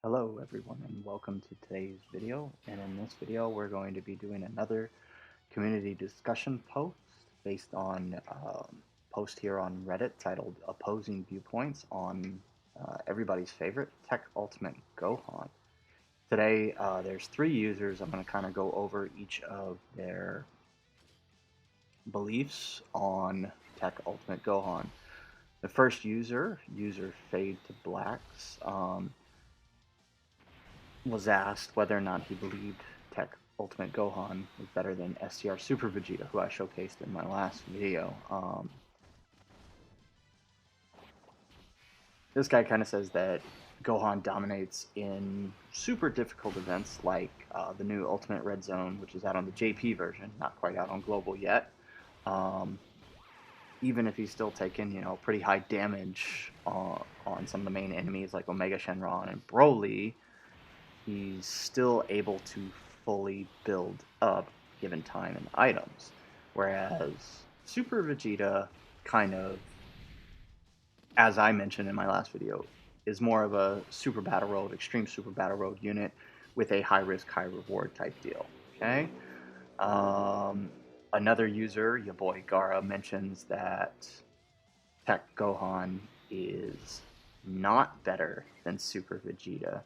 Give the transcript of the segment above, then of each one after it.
Hello everyone and welcome to today's video, and in this video we're going to be doing another community discussion post based on post here on Reddit titled Opposing Viewpoints on everybody's favorite Teq Ultimate Gohan. Today there's three users. I'm going to kind of go over each of their beliefs on Teq Ultimate Gohan. The first user Fade to Blacks, was asked whether or not he believed Teq Ultimate Gohan was better than STR Super Vegeta, who I showcased in my last video. This guy kind of says that Gohan dominates in super difficult events like the new Ultimate Red Zone, which is out on the JP version, not quite out on Global yet. Even if he's still taking, pretty high damage on some of the main enemies like Omega Shenron and Broly, he's still able to fully build up given time and items. Whereas Super Vegeta kind of, as I mentioned in my last video, is more of a Super Battle Road, Extreme Super Battle Road unit with a high risk, high reward type deal. Okay? Another user, your boy Gara, mentions that Teq Gohan is not better than Super Vegeta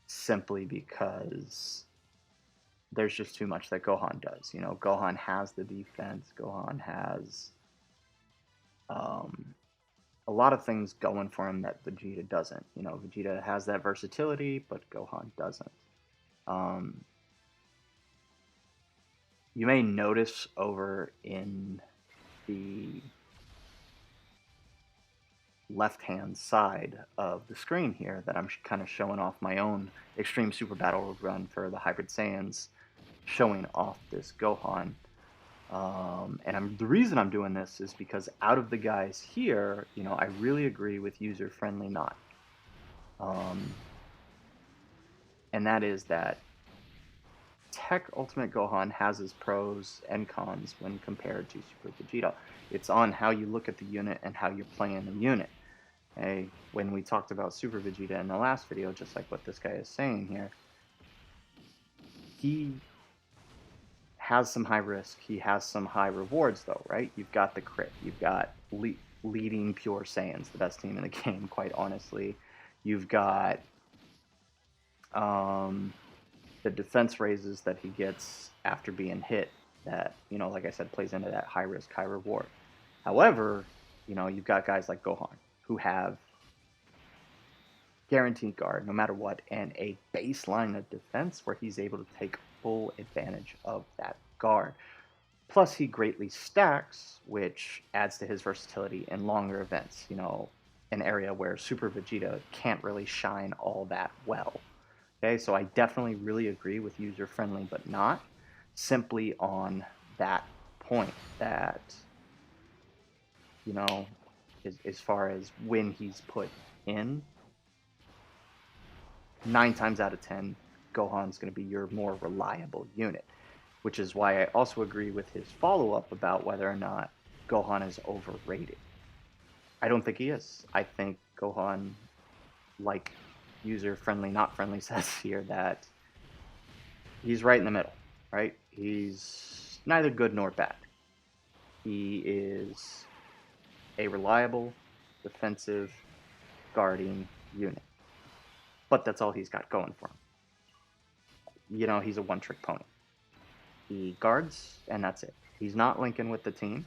simply because there's just too much that Gohan does. Gohan has the defense. Gohan has a lot of things going for him that Vegeta doesn't. Vegeta has that versatility, but Gohan doesn't. You may notice over in the left-hand side of the screen here that I'm kind of showing off my own Extreme Super Battle run for the Hybrid Saiyans, showing off this Gohan. And the reason I'm doing this is because out of the guys here, I really agree with user-friendly not. And that is that Teq Ultimate Gohan has its pros and cons when compared to Super Vegeta. It's on how you look at the unit and how you're playing the unit. Okay? When we talked about Super Vegeta in the last video, just like what this guy is saying here, he has some high risk, he has some high rewards though, right? You've got the crit, you've got leading pure Saiyans, the best team in the game, quite honestly. You've got the defense raises that he gets after being hit that, like I said, plays into that high risk, high reward. However, you've got guys like Gohan who have guaranteed guard no matter what and a baseline of defense where he's able to take full advantage of that guard. Plus, he greatly stacks, which adds to his versatility in longer events, an area where Super Vegeta can't really shine all that well. Okay, so I definitely really agree with user-friendly, but not simply on that point that, as far as when he's put in, 9 times out of 10, Gohan's going to be your more reliable unit, which is why I also agree with his follow-up about whether or not Gohan is overrated. I don't think he is. I think Gohan, like user-friendly, not friendly, says here that he's right in the middle, right? He's neither good nor bad. He is a reliable, defensive, guarding unit. But that's all he's got going for him. He's a one-trick pony. He guards, and that's it. He's not linking with the team.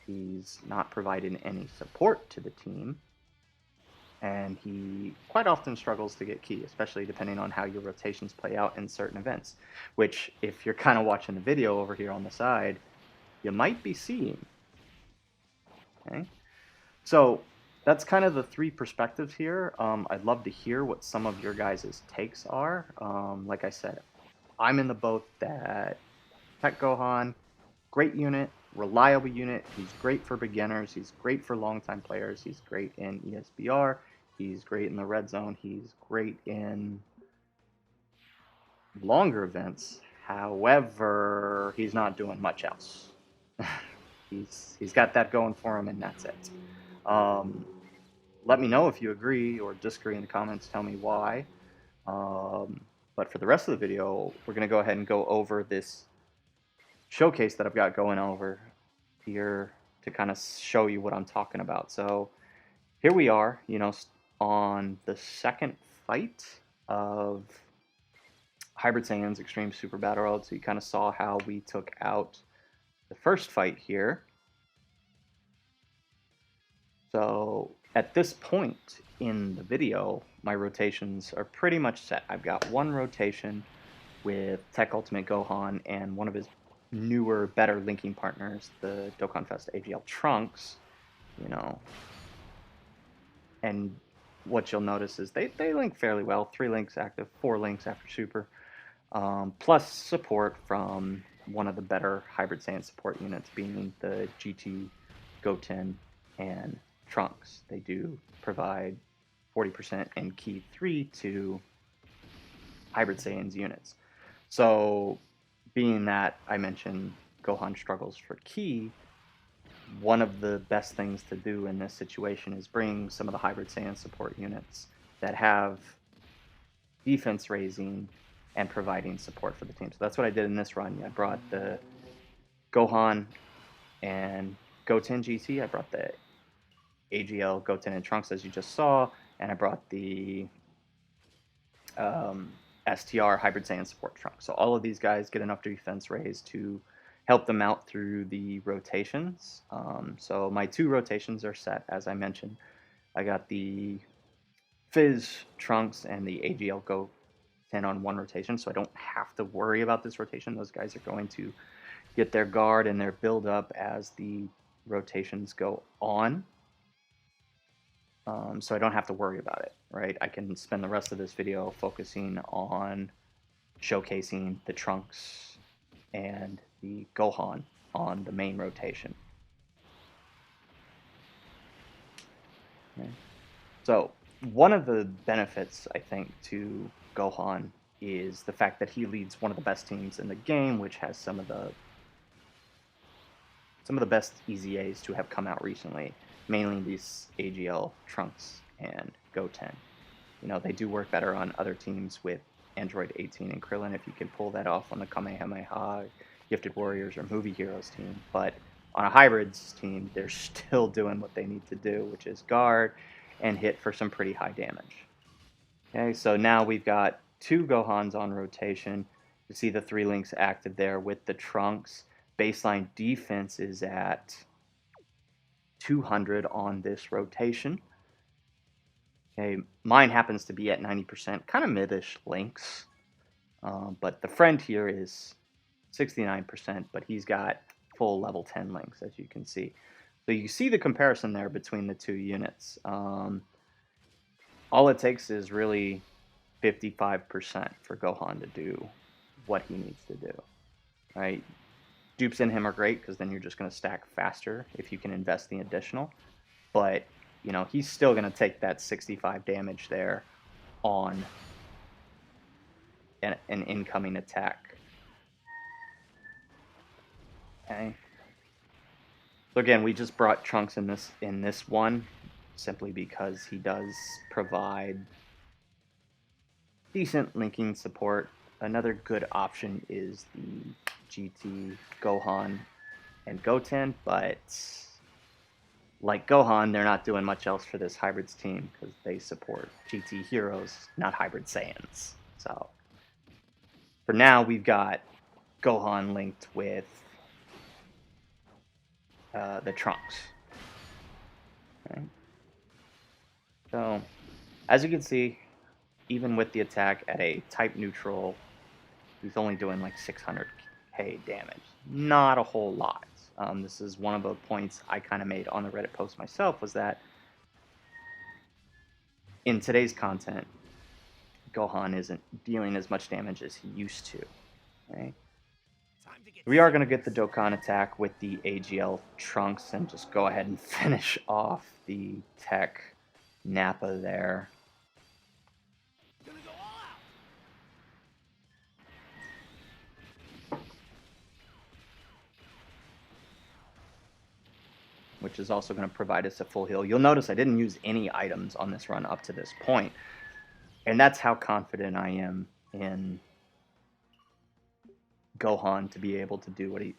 He's not providing any support to the team. And he quite often struggles to get ki, especially depending on how your rotations play out in certain events, which, if you're kind of watching the video over here on the side, you might be seeing. Okay? So that's kind of the three perspectives here. I'd love to hear what some of your guys' takes are. Like I said, I'm in the boat that Teq Gohan, great unit, reliable unit. He's great for beginners. He's great for longtime players. He's great in ESBR. He's great in the red zone. He's great in longer events. However, he's not doing much else. He's got that going for him, and that's it. let me know if you agree or disagree in the comments. Tell me why. But for the rest of the video, we're going to go ahead and go over this showcase that I've got going over here to kind of show you what I'm talking about. So here we are, you know, on the second fight of Hybrid Saiyans Extreme Super Battle Royale. So you kind of saw how we took out the first fight here. So at this point in the video, my rotations are pretty much set. I've got one rotation with Teq Ultimate Gohan and one of his newer, better linking partners, the Dokkan Fest AGL Trunks, you know. And what you'll notice is they link fairly well. 3 links active, 4 links after Super, plus support from one of the better Hybrid Saiyan support units, being the GT, Goten, and Trunks. They do provide 40% and Key 3 to Hybrid Saiyans units. So, being that I mentioned Gohan struggles for Ki, one of the best things to do in this situation is bring some of the Hybrid Saiyan support units that have defense raising and providing support for the team. So that's what I did in this run. I brought the Gohan and Goten GT. I brought the AGL Goten and Trunks, as you just saw, and I brought the STR Hybrid Saiyan support Trunks. So all of these guys get enough defense raise to help them out through the rotations. So my 2 rotations are set, as I mentioned. I got the Fizz Trunks and the AGL Goten on 1 rotation, so I don't have to worry about this rotation. Those guys are going to get their guard and their build up as the rotations go on. So I don't have to worry about it, right? I can spend the rest of this video focusing on showcasing the Trunks and the Gohan on the main rotation. Okay. So one of the benefits, I think, to Gohan is the fact that he leads one of the best teams in the game, which has some of the best EZAs to have come out recently, mainly these AGL Trunks and Goten. You know, they do work better on other teams with Android 18 and Krillin if you can pull that off on the Kamehameha, Gifted Warriors, or Movie Heroes team. But on a Hybrids team, they're still doing what they need to do, which is guard and hit for some pretty high damage. Okay, so now we've got 2 Gohans on rotation. You see the 3 links active there with the Trunks. Baseline defense is at 200 on this rotation. Okay, mine happens to be at 90%, kind of mid-ish links. But the friend here is 69%, but he's got full level 10 links, as you can see. So you see the comparison there between the 2 units. All it takes is really 55% for Gohan to do what he needs to do, right? Dupes in him are great because then you're just going to stack faster if you can invest the additional. But, you know, he's still going to take that 65 damage there on an incoming attack. Okay. So again, we just brought Trunks in this one simply because he does provide decent linking support. Another good option is the GT Gohan and Goten, but like Gohan, they're not doing much else for this Hybrids team because they support GT heroes, not Hybrid Saiyans. So for now, we've got Gohan linked with the Trunks. Okay. So as you can see, even with the attack at a type neutral, he's only doing like 600k damage. Not a whole lot. This is one of the points I kind of made on the Reddit post myself, was that in today's content, Gohan isn't dealing as much damage as he used to. Okay? We are going to get the Dokkan attack with the AGL Trunks and just go ahead and finish off the Teq Nappa there. which is also going to provide us a full heal. You'll notice I didn't use any items on this run up to this point, and that's how confident I am in Gohan to be able to do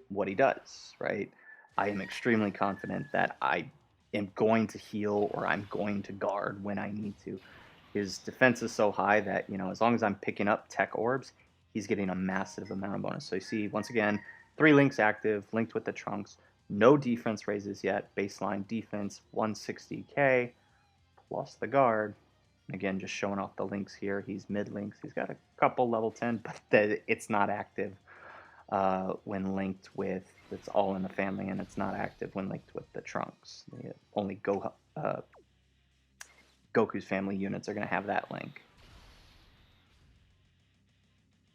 what he does, right? I am extremely confident that I am going to heal or I'm going to guard when I need to. His defense is so high that, you know, as long as I'm picking up Teq orbs, he's getting a massive amount of bonus. So you see, once again, 3 links active, linked with the Trunks. No defense raises yet. Baseline defense, 160k, plus the guard. Again, just showing off the links here. He's mid-links. He's got a couple level 10, but it's not active when linked with, it's all in the family, and it's not active when linked with the Trunks. Only Goku's family units are going to have that link.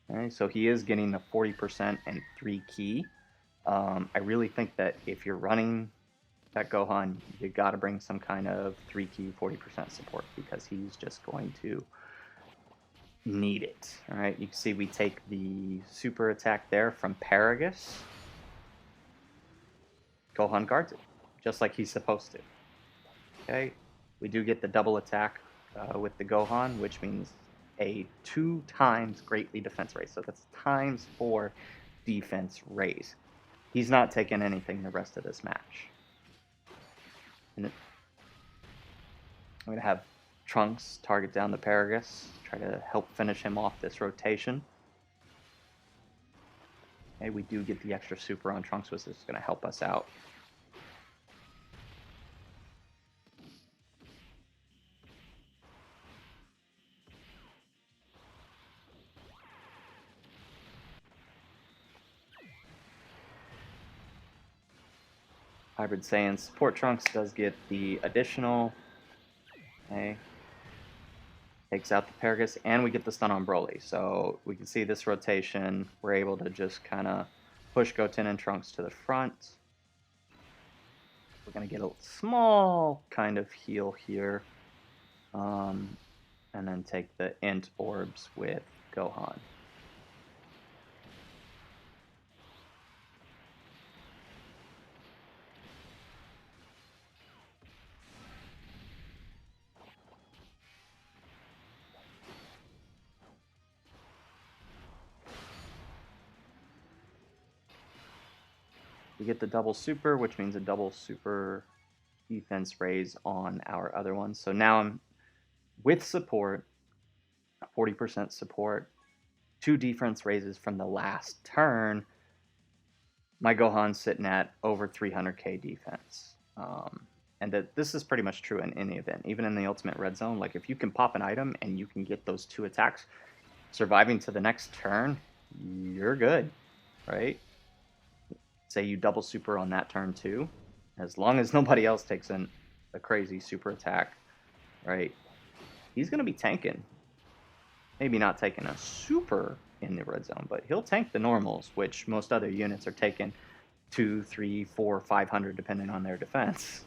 Okay, so he is getting the 40% and 3 key. I really think that if you're running that Gohan, you got to bring some kind of 3 key 40% support, because he's just going to need it. All right, you can see we take the super attack there from Paragus. Gohan guards it, just like he's supposed to. Okay, we do get the double attack with the Gohan, which means a 2 times greatly defense raise. So that's times 4 defense raise. He's not taking anything the rest of this match. And I'm going to have Trunks target down the Paragus, try to help finish him off this rotation. Okay, we do get the extra super on Trunks, which is going to help us out. Hybrid Saiyan support Trunks does get the additional. Okay. Takes out the Paragus, and we get the stun on Broly. So we can see this rotation, we're able to just kind of push Goten and Trunks to the front. We're going to get a small kind of heal here. And then take the Int Orbs with Gohan. We get the double super, which means a double super defense raise on our other ones. So now I'm with support, 40% support, 2 defense raises from the last turn. My Gohan's sitting at over 300k defense. And this is pretty much true in any event, even in the Ultimate Red Zone. Like, if you can pop an item and you can get those 2 attacks, surviving to the next turn, you're good, right? Say you double super on that turn too, as long as nobody else takes in a crazy super attack, right? He's going to be tanking. Maybe not taking a super in the red zone, but he'll tank the normals, which most other units are taking 2, 3, 4, 500, depending on their defense,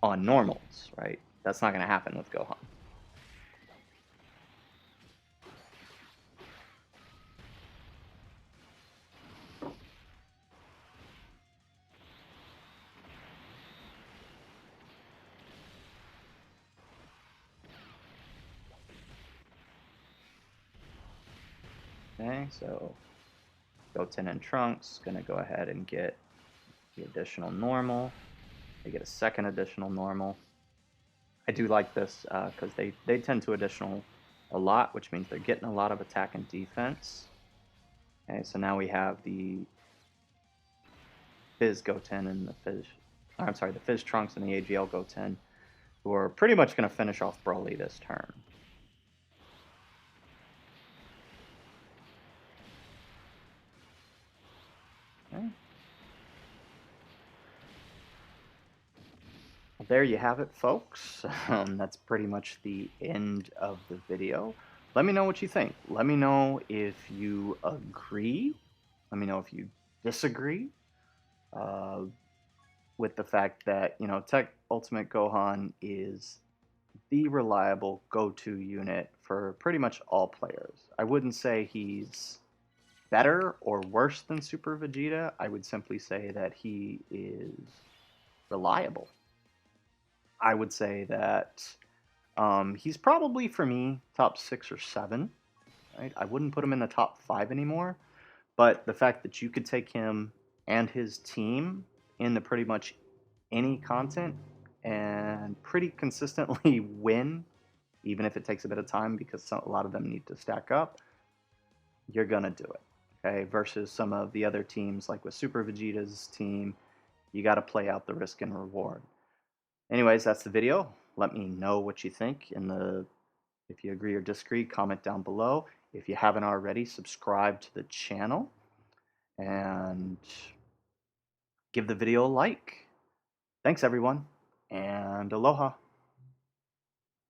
on normals, right? That's not going to happen with Gohan. Okay, so Goten and Trunks going to go ahead and get the additional normal. They get a second additional normal. I do like this because they tend to additional a lot, which means they're getting a lot of attack and defense. Okay, so now we have the Fizz Goten and the Fizz Trunks and the AGL Goten, who are pretty much going to finish off Broly this turn. Okay. Well, there you have it, folks. That's pretty much the end of the video. Let me know what you think. Let me know if you agree. Let me know if you disagree with the fact that, you know, Teq Ultimate Gohan is the reliable go-to unit for pretty much all players. I wouldn't say he's better or worse than Super Vegeta. I would simply say that he is reliable. I would say that he's probably, for me, top 6 or 7. Right? I wouldn't put him in the top 5 anymore, but the fact that you could take him and his team into pretty much any content and pretty consistently win, even if it takes a bit of time because a lot of them need to stack up, you're going to do it. Okay, versus some of the other teams, like with Super Vegeta's team, you got to play out the risk and reward. Anyways, that's the video. Let me know what you think in the if you agree or disagree, comment down below. If you haven't already, subscribe to the channel and give the video a like. Thanks everyone, and aloha.